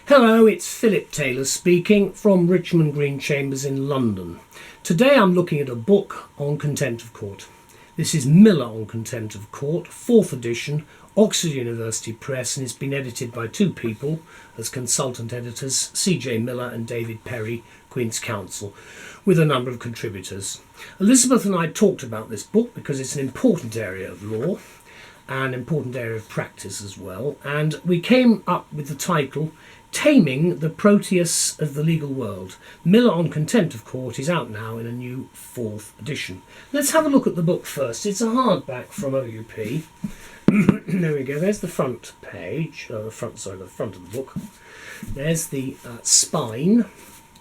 Hello, it's Phillip Taylor speaking from Richmond Green Chambers in London. Today I'm looking at a book on Contempt of Court. This is Miller on Contempt of Court, 4th edition, Oxford University Press, and it's been edited by two people as consultant editors, C.J. Miller and David Perry, Queen's Counsel, with a number of contributors. Elizabeth and I talked about this book because it's an important area of law, an important area of practice as well, and we came up with the title Taming the Proteus of the Legal World. Miller on Contempt of Court is out now in a new 4th edition. Let's have a look at the book first. It's a hardback from OUP. There we go, there's the front page, the front of the book. There's the spine. You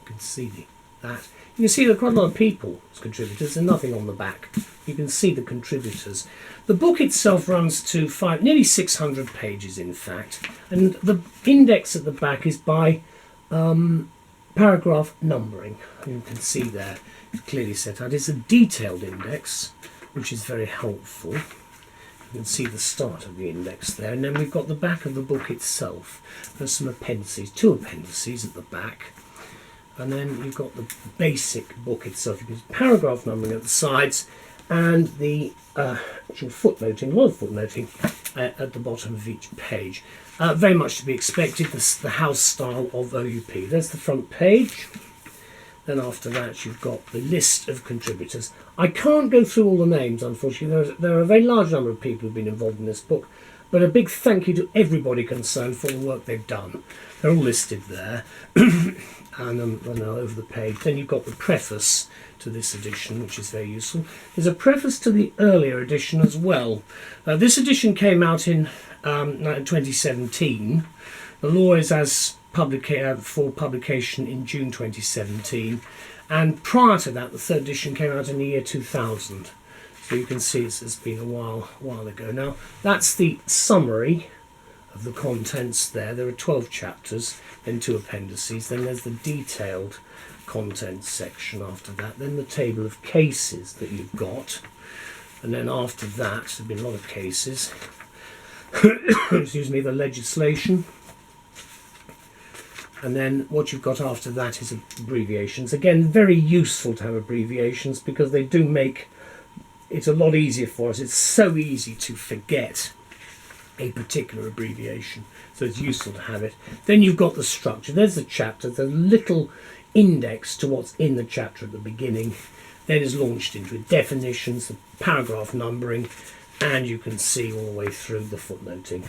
can see that. You can see there are quite a lot of people as contributors and nothing on the back. You can see the contributors. The book itself runs to nearly 600 pages in fact, and the index at the back is by paragraph numbering. You can see there, it's clearly set out. It's a detailed index, which is very helpful. You can see the start of the index there, and then we've got the back of the book itself. There's some appendices, 2 appendices at the back. And then you've got the basic book itself. You can paragraph numbering at the sides and the actual footnoting, a lot of footnoting at the bottom of each page. Very much to be expected, the house style of OUP. There's the front page. Then after that you've got the list of contributors. I can't go through all the names, unfortunately. There are a very large number of people who've been involved in this book, but a big thank you to everybody concerned for the work they've done. They're all listed there. And over the page. Then you've got the preface to this edition, which is very useful. There's a preface to the earlier edition as well. This edition came out in 2017. The law is for publication in June 2017. And prior to that, the 3rd edition came out in the year 2000. So you can see it's been a while ago. Now, that's the summary of the contents there. There are 12 chapters, then 2 appendices, then there's the detailed contents section after that, then the table of cases that you've got, and then after that, there's been a lot of cases, excuse me, the legislation, and then what you've got after that is abbreviations. Again, very useful to have abbreviations because they do make it a lot easier for us. It's so easy to forget a particular abbreviation, so it's useful to have it. Then you've got the structure. There's the chapter, the little index to what's in the chapter at the beginning, then is launched into it. Definitions, the paragraph numbering, and you can see all the way through the footnoting.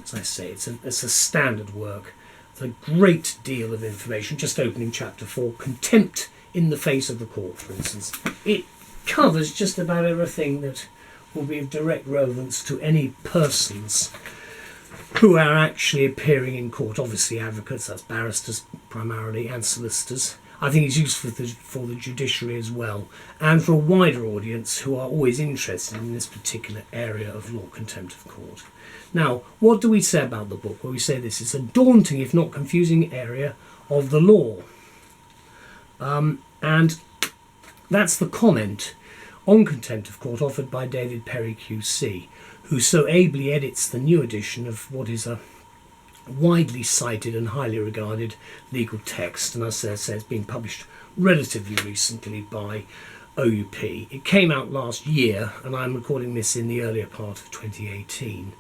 As I say, it's a standard work. It's a great deal of information. Just opening chapter 4, contempt in the face of the court, for instance. It covers just about everything that will be of direct relevance to any persons who are actually appearing in court. Obviously advocates, that's barristers primarily, and solicitors. I think it's useful for the judiciary as well, and for a wider audience who are always interested in this particular area of law, contempt of court. Now, what do we say about the book? Well, we say this is a daunting, if not confusing, area of the law. And that's the comment on Contempt of Court offered by David Perry QC, who so ably edits the new edition of what is a widely cited and highly regarded legal text, and as I say, it's been published relatively recently by OUP. It came out last year, and I'm recording this in the earlier part of 2018.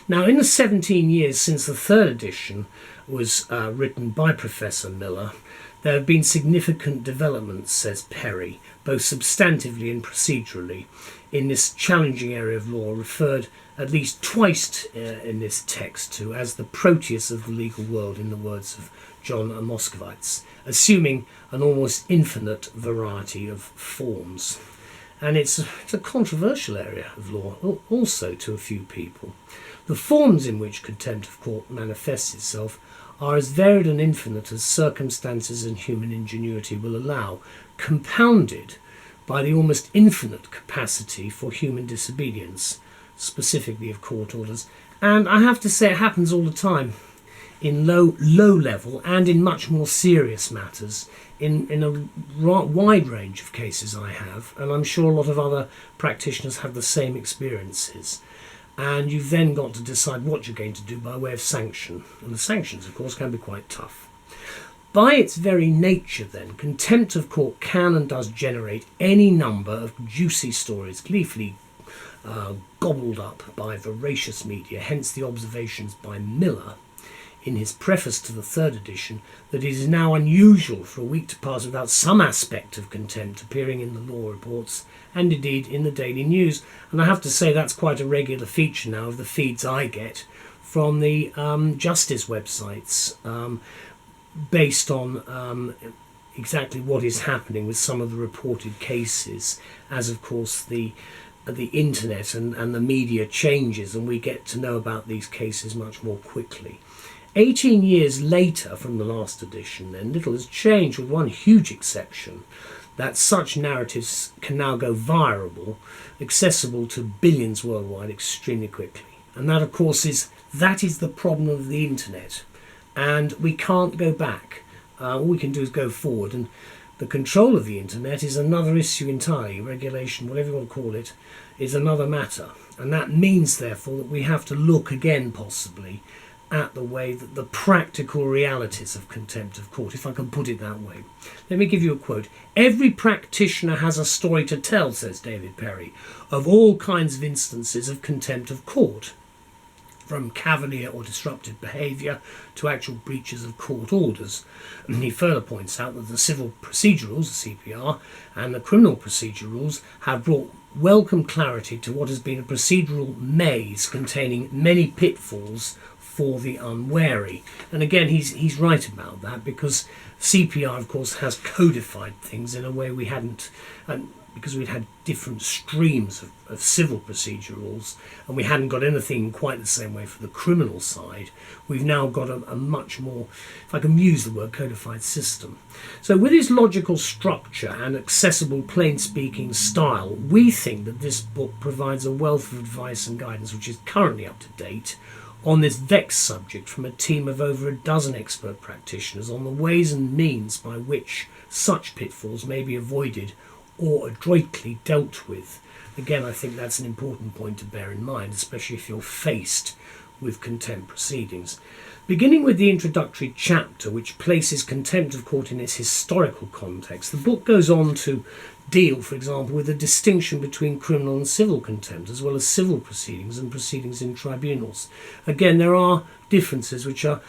Now, in the 17 years since the 3rd edition was written by Professor Miller, there have been significant developments, says Perry, both substantively and procedurally, in this challenging area of law, referred at least twice in this text to as the Proteus of the legal world, in the words of John Moskovitz, assuming an almost infinite variety of forms. And it's a controversial area of law, also to a few people. The forms in which contempt of court manifests itself are as varied and infinite as circumstances and human ingenuity will allow, compounded by the almost infinite capacity for human disobedience, specifically of court orders. And I have to say, it happens all the time in low level and in much more serious matters, in a wide range of cases I have, and I'm sure a lot of other practitioners have the same experiences. and you've then got to decide what you're going to do by way of sanction. And the sanctions, of course, can be quite tough. By its very nature, then, contempt of court can and does generate any number of juicy stories, gleefully gobbled up by voracious media, hence the observations by Miller in his preface to the third edition that it is now unusual for a week to pass without some aspect of contempt appearing in the law reports and indeed in the daily news. And I have to say that's quite a regular feature now of the feeds I get from the justice websites, based on exactly what is happening with some of the reported cases, as of course the internet and the media changes and we get to know about these cases much more quickly. 18 years later from the last edition, then, little has changed, with one huge exception, that such narratives can now go viral, accessible to billions worldwide extremely quickly. And that, of course, is the problem of the internet. And we can't go back. All we can do is go forward. And the control of the internet is another issue entirely. Regulation, whatever you want to call it, is another matter. And that means, therefore, that we have to look again, possibly, at the way that the practical realities of contempt of court, if I can put it that way. Let me give you a quote. "Every practitioner has a story to tell," says David Perry, "of all kinds of instances of contempt of court, from cavalier or disruptive behaviour to actual breaches of court orders." And he further points out that the civil procedure rules, the CPR, and the criminal procedure rules have brought welcome clarity to what has been a procedural maze containing many pitfalls for the unwary. And again, he's right about that, because CPR, of course, has codified things in a way we hadn't, because we'd had different streams of civil procedure rules, and we hadn't got anything quite the same way for the criminal side. We've now got a much more, if I can use the word, codified system. So with its logical structure and accessible plain-speaking style, we think that this book provides a wealth of advice and guidance which is currently up to date on this vexed subject from a team of over a dozen expert practitioners on the ways and means by which such pitfalls may be avoided or adroitly dealt with. Again, I think that's an important point to bear in mind, especially if you're faced with contempt proceedings. Beginning with the introductory chapter, which places contempt of court in its historical context, the book goes on to deal, for example, with the distinction between criminal and civil contempt, as well as civil proceedings and proceedings in tribunals. Again, there are differences which are,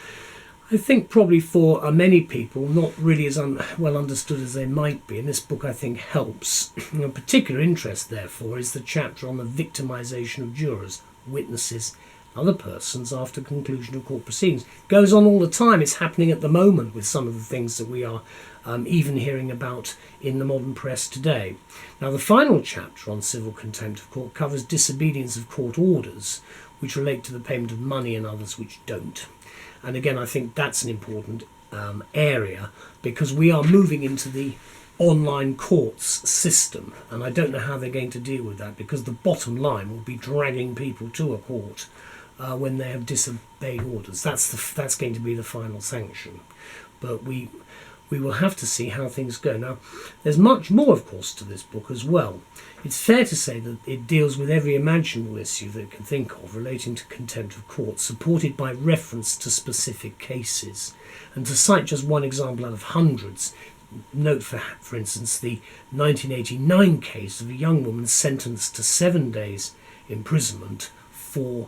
I think, probably for many people not really as well understood as they might be, and this book, I think, helps. Of particular interest, therefore, is the chapter on the victimisation of jurors, witnesses, other persons after conclusion of court proceedings. It goes on all the time. It's happening at the moment with some of the things that we are even hearing about in the modern press today. Now, the final chapter on civil contempt of court covers disobedience of court orders, which relate to the payment of money, and others which don't. And again, I think that's an important area, because we are moving into the online courts system, and I don't know how they're going to deal with that, because the bottom line will be dragging people to a court when they have disobeyed orders. That's going to be the final sanction. But we will have to see how things go. Now, there's much more, of course, to this book as well. It's fair to say that it deals with every imaginable issue that it can think of relating to contempt of court, supported by reference to specific cases. And to cite just one example out of hundreds, note, for instance, the 1989 case of a young woman sentenced to 7 days imprisonment for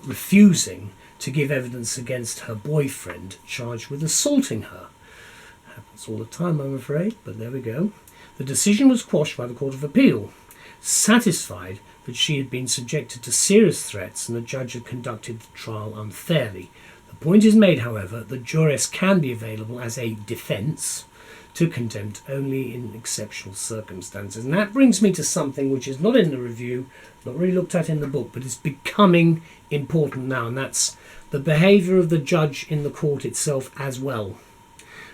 refusing to give evidence against her boyfriend charged with assaulting her. Happens all the time, I'm afraid, but there we go. The decision was quashed by the Court of Appeal, satisfied that she had been subjected to serious threats and the judge had conducted the trial unfairly. The point is made, however, that duress can be available as a defence to contempt only in exceptional circumstances. And that brings me to something which is not in the review, not really looked at in the book, but is becoming important now, and that's the behaviour of the judge in the court itself as well.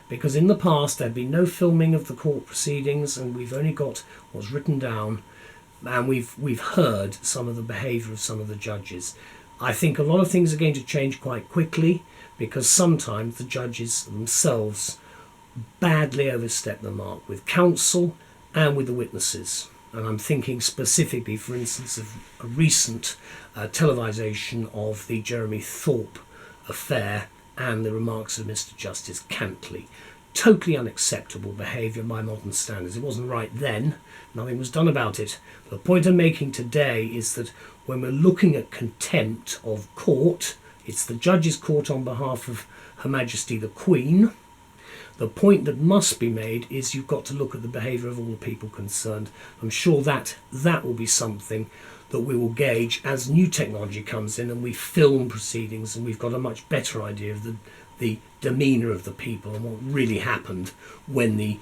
Because in the past there had been no filming of the court proceedings, and we've only got what's written down, and we've heard some of the behaviour of some of the judges. I think a lot of things are going to change quite quickly, because sometimes the judges themselves badly overstep the mark with counsel and with the witnesses. and I'm thinking specifically, for instance, of a recent televisation of the Jeremy Thorpe affair and the remarks of Mr. Justice Cantley. Totally unacceptable behaviour by modern standards. It wasn't right then, nothing was done about it. The point I'm making today is that when we're looking at contempt of court, it's the judge's court on behalf of Her Majesty the Queen. The point that must be made is you've got to look at the behaviour of all the people concerned. I'm sure that will be something that we will gauge as new technology comes in and we film proceedings and we've got a much better idea of the demeanour of the people and what really happened when the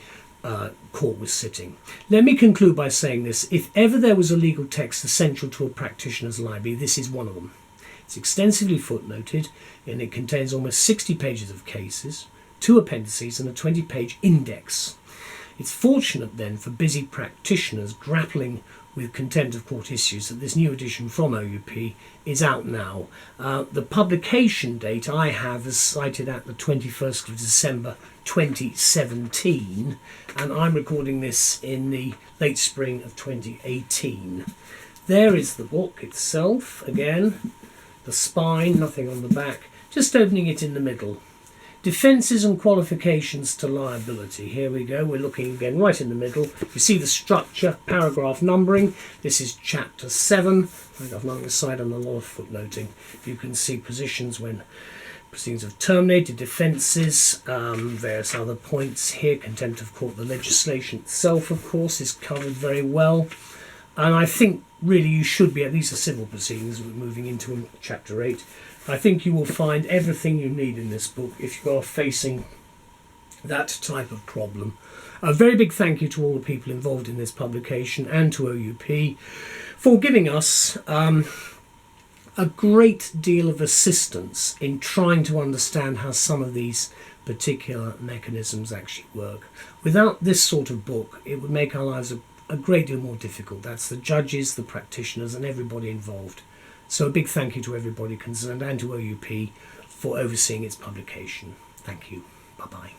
court was sitting. Let me conclude by saying this. If ever there was a legal text essential to a practitioner's library, this is one of them. It's extensively footnoted and it contains almost 60 pages of cases, 2 appendices and a 20-page index. It's fortunate then for busy practitioners grappling with contempt of court issues that this new edition from OUP is out now. The publication date I have is cited at the 21st of December 2017, and I'm recording this in the late spring of 2018. There is the book itself, again, the spine, nothing on the back, just opening it in the middle. Defences and qualifications to liability. Here we go. We're looking again right in the middle. You see the structure, paragraph numbering. This is chapter 7. Paragraph numbering aside and a lot of footnoting. You can see positions when proceedings have terminated, defences, various other points here. Contempt of court. The legislation itself, of course, is covered very well. And I think really you should be, at least the civil proceedings we're moving into in chapter 8. I think you will find everything you need in this book if you are facing that type of problem. A very big thank you to all the people involved in this publication and to OUP for giving us a great deal of assistance in trying to understand how some of these particular mechanisms actually work. Without this sort of book, it would make our lives a great deal more difficult. That's the judges, the practitioners and everybody involved. So a big thank you to everybody concerned and to OUP for overseeing its publication. Thank you. Bye-bye.